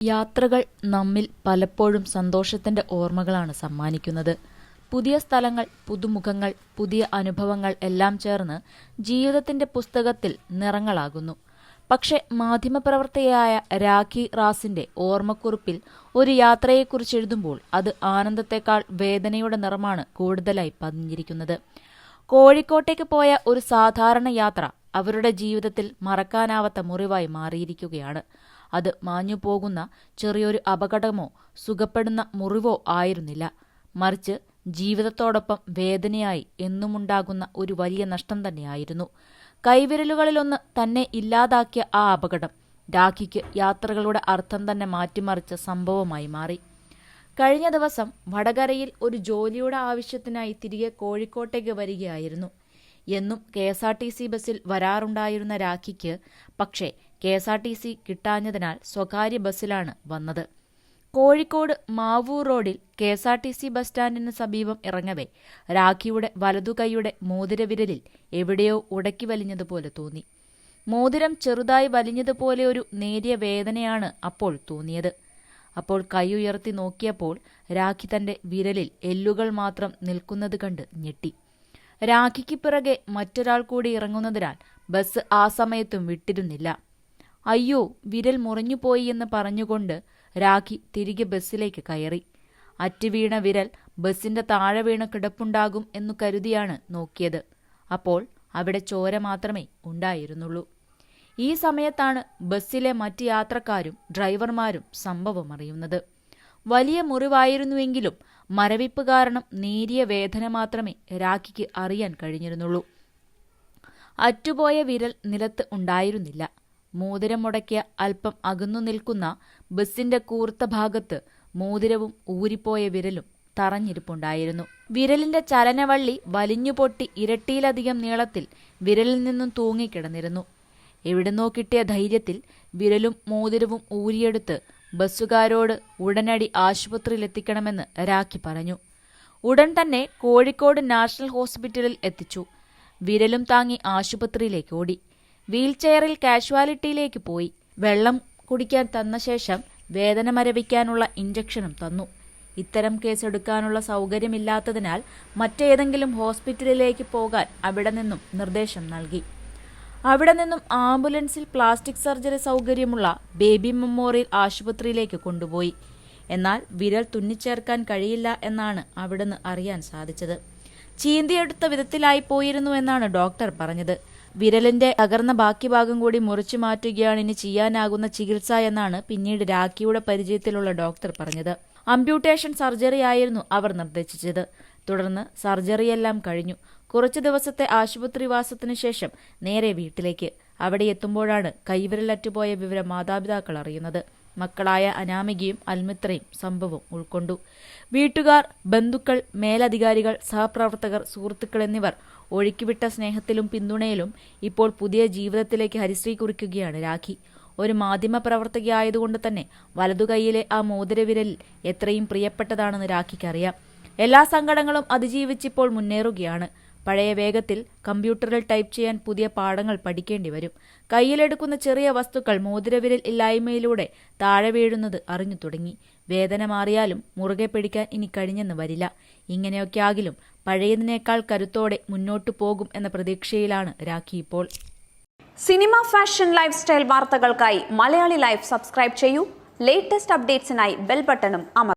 യാത്രകൾ നമ്മിൽ പലപ്പോഴും സന്തോഷത്തിന്റെ ഓർമ്മകളാണ് സമ്മാനിക്കുന്നത്. പുതിയ സ്ഥലങ്ങൾ, പുതുമുഖങ്ങൾ, പുതിയ അനുഭവങ്ങൾ എല്ലാം ചേർന്ന് ജീവിതത്തിന്റെ പുസ്തകത്തിൽ നിറങ്ങളാകുന്നു. പക്ഷെ മാധ്യമപ്രവർത്തകയായ രാഖി റാസിന്റെ ഓർമ്മക്കുറിപ്പിൽ ഒരു യാത്രയെക്കുറിച്ച് എഴുതുമ്പോൾ അത് ആനന്ദത്തെക്കാൾ വേദനയുടെ നിറമാണ് കൂടുതലായി പതിഞ്ഞിരിക്കുന്നത്. കോഴിക്കോട്ടേക്ക് പോയ ഒരു സാധാരണ യാത്ര അവരുടെ ജീവിതത്തിൽ മറക്കാനാവാത്ത മുറിവായി മാറിയിരിക്കുകയാണ്. അത് മാഞ്ഞുപോകുന്ന ചെറിയൊരു അപകടമോ സുഖപ്പെടുന്ന മുറിവോ ആയിരുന്നില്ല, മറിച്ച് ജീവിതത്തോടൊപ്പം വേദനയായി എന്നുമുണ്ടാകുന്ന ഒരു വലിയ നഷ്ടം തന്നെയായിരുന്നു. കൈവിരലുകളിലൊന്ന് തന്നെ ഇല്ലാതാക്കിയ ആ അപകടം രാഖിക്ക് യാത്രകളുടെ അർത്ഥം തന്നെ മാറ്റിമറിച്ച സംഭവമായി മാറി. കഴിഞ്ഞ ദിവസം വടകരയിൽ ഒരു ജോലിയുടെ ആവശ്യത്തിനായി തിരികെ കോഴിക്കോട്ടേക്ക് വരികയായിരുന്നു. എന്നും KSRTC ബസ്സിൽ വരാറുണ്ടായിരുന്ന രാഖിക്ക് പക്ഷേ KSRTC കിട്ടാഞ്ഞതിനാൽ സ്വകാര്യ ബസ്സിലാണ് വന്നത്. കോഴിക്കോട് മാവൂർ റോഡിൽ KSRTC ബസ് സ്റ്റാൻഡിന് സമീപം ഇറങ്ങവേ രാഖിയുടെ വലതുകൈയുടെ മോതിരവിരലിൽ എവിടെയോ ഉടക്കി വലിഞ്ഞതുപോലെ തോന്നി. മോതിരം ചെറുതായി വലിഞ്ഞതുപോലെ ഒരു നേരിയ വേദനയാണ് അപ്പോൾ തോന്നിയത്. അപ്പോൾ കൈ ഉയർത്തി നോക്കിയപ്പോൾ രാഖി തന്റെ വിരലിൽ എല്ലുകൾ മാത്രം നിൽക്കുന്നത് കണ്ട് ഞെട്ടി. രാഖിക്ക് പിറകെ മറ്റൊരാൾ കൂടി ഇറങ്ങുന്നതിനാൽ ബസ് ആ സമയത്തും വിട്ടിരുന്നില്ല. അയ്യോ, വിരൽ മുറിഞ്ഞുപോയി എന്ന് പറഞ്ഞുകൊണ്ട് രാഖി തിരികെ ബസ്സിലേക്ക് കയറി. അറ്റുവീണ വിരൽ ബസ്സിന്റെ താഴെ വീണ് കിടപ്പുണ്ടാകും എന്നു കരുതിയാണ് നോക്കിയത്. അപ്പോൾ അവിടെ ചോര മാത്രമേ ഉണ്ടായിരുന്നുള്ളൂ. ഈ സമയത്താണ് ബസ്സിലെ മറ്റ് യാത്രക്കാരും ഡ്രൈവർമാരും സംഭവം അറിയുന്നത്. വലിയ മുറിവായിരുന്നുവെങ്കിലും മരവിപ്പ് കാരണം നേരിയ വേദന മാത്രമേ രാഖിക്ക് അറിയാൻ കഴിഞ്ഞിരുന്നുള്ളൂ. അറ്റുപോയ വിരൽ നിലത്ത് ഉണ്ടായിരുന്നില്ല. മോതിരം മുടക്കിയ അല്പം അകന്നു നിൽക്കുന്ന ബസ്സിന്റെ കൂർത്ത ഭാഗത്ത് മോതിരവും ഊരിപ്പോയ വിരലും തറഞ്ഞിരിപ്പുണ്ടായിരുന്നു. വിരലിന്റെ ചലനവള്ളി വലിഞ്ഞുപൊട്ടി ഇരട്ടിയിലധികം നീളത്തിൽ വിരലിൽ നിന്നും തൂങ്ങിക്കിടന്നിരുന്നു. എവിടുന്നോ കിട്ടിയ ധൈര്യത്തിൽ വിരലും മോതിരവും ഊരിയെടുത്ത് ബസ്സുകാരോട് ഉടനടി ആശുപത്രിയിലെത്തിക്കണമെന്ന് രാഖി പറഞ്ഞു. ഉടൻ തന്നെ കോഴിക്കോട് നാഷണൽ ഹോസ്പിറ്റലിൽ എത്തിച്ചു. വിരലും താങ്ങി ആശുപത്രിയിലേക്ക് ഓടി. വീൽചെയറിൽ കാഷ്വാലിറ്റിയിലേക്ക് പോയി. വെള്ളം കുടിക്കാൻ തന്ന ശേഷം വേദന മരവിക്കാനുള്ള ഇഞ്ചക്ഷനും തന്നു. ഇത്തരം കേസ് എടുക്കാനുള്ള സൗകര്യമില്ലാത്തതിനാൽ മറ്റേതെങ്കിലും ഹോസ്പിറ്റലിലേക്ക് പോകാൻ അവിടെ നിന്നും നിർദ്ദേശം നൽകി. അവിടെ നിന്നും ആംബുലൻസിൽ പ്ലാസ്റ്റിക് സർജറി സൗകര്യമുള്ള ബേബി മെമ്മോറിയൽ ആശുപത്രിയിലേക്ക് കൊണ്ടുപോയി. എന്നാൽ വിരൽ തുന്നിച്ചേർക്കാൻ കഴിയില്ല എന്നാണ് അവിടുന്ന് അറിയാൻ സാധിച്ചത്. ചീന്തിയെടുത്ത വിധത്തിലായി പോയിരുന്നു എന്നാണ് ഡോക്ടർ പറഞ്ഞത്. വിരലിന്റെ തകർന്ന ബാക്കി ഭാഗം കൂടി മുറിച്ചു മാറ്റുകയാണ് ഇനി ചെയ്യാനാകുന്ന ചികിത്സ എന്നാണ് പിന്നീട് രാഖിയുടെ പരിചയത്തിലുള്ള ഡോക്ടർ പറഞ്ഞത്. അംപ്യൂട്ടേഷൻ സർജറി ആയിരുന്നു അവർ നിർദ്ദേശിച്ചത്. തുടർന്ന് സർജറിയെല്ലാം കഴിഞ്ഞു. കുറച്ചു ദിവസത്തെ ആശുപത്രിവാസത്തിനു ശേഷം നേരെ വീട്ടിലേക്ക്. അവിടെ എത്തുമ്പോഴാണ് കൈവിരലറ്റുപോയ വിവരം മാതാപിതാക്കൾ അറിയുന്നത്. മക്കളായ അനാമികയും അൽമിത്രയും സംഭവം ഉൾക്കൊണ്ടു. വീട്ടുകാർ, ബന്ധുക്കൾ, മേലധികാരികൾ, സഹപ്രവർത്തകർ, സുഹൃത്തുക്കൾ എന്നിവർ ഒഴുക്കിവിട്ട സ്നേഹത്തിലും പിന്തുണയിലും ഇപ്പോൾ പുതിയ ജീവിതത്തിലേക്ക് ഹരിശ്രീ കുറിക്കുകയാണ് രാഖി. ഒരു മാധ്യമപ്രവർത്തകയായതുകൊണ്ട് തന്നെ വലതുകൈയിലെ ആ മോതിരവിരലിൽ എത്രയും പ്രിയപ്പെട്ടതാണെന്ന് രാഖിക്കറിയാം. എല്ലാ സങ്കടങ്ങളും അതിജീവിച്ചിപ്പോൾ മുന്നേറുകയാണ്. പഴയ വേഗത്തിൽ കമ്പ്യൂട്ടറിൽ ടൈപ്പ് ചെയ്യാൻ പുതിയ പാഠങ്ങൾ പഠിക്കേണ്ടി വരും. കയ്യിലെടുക്കുന്ന ചെറിയ വസ്തുക്കൾ മോതിരവിരൽ ഇല്ലായ്മയിലൂടെ താഴെ വീഴുന്നത് അറിഞ്ഞു തുടങ്ങി. വേദന മാറിയാലും മുറുകെ പിടിക്കാൻ ഇനി കഴിഞ്ഞെന്ന് വരില്ല. ഇങ്ങനെയൊക്കെ ആകിലും പഴയതിനേക്കാൾ കരുത്തോടെ മുന്നോട്ടു പോകും എന്ന പ്രതീക്ഷയിലാണ് രാഖി ഇപ്പോൾ. സിനിമ, ഫാഷൻ, ലൈഫ് സ്റ്റൈൽ വാർത്തകൾക്കായി മലയാളി ലൈഫ് സബ്സ്ക്രൈബ് ചെയ്യൂ. ലേറ്റസ്റ്റ് അപ്ഡേറ്റ്സിനായി ബെൽ ബട്ടണും അമർത്തുക.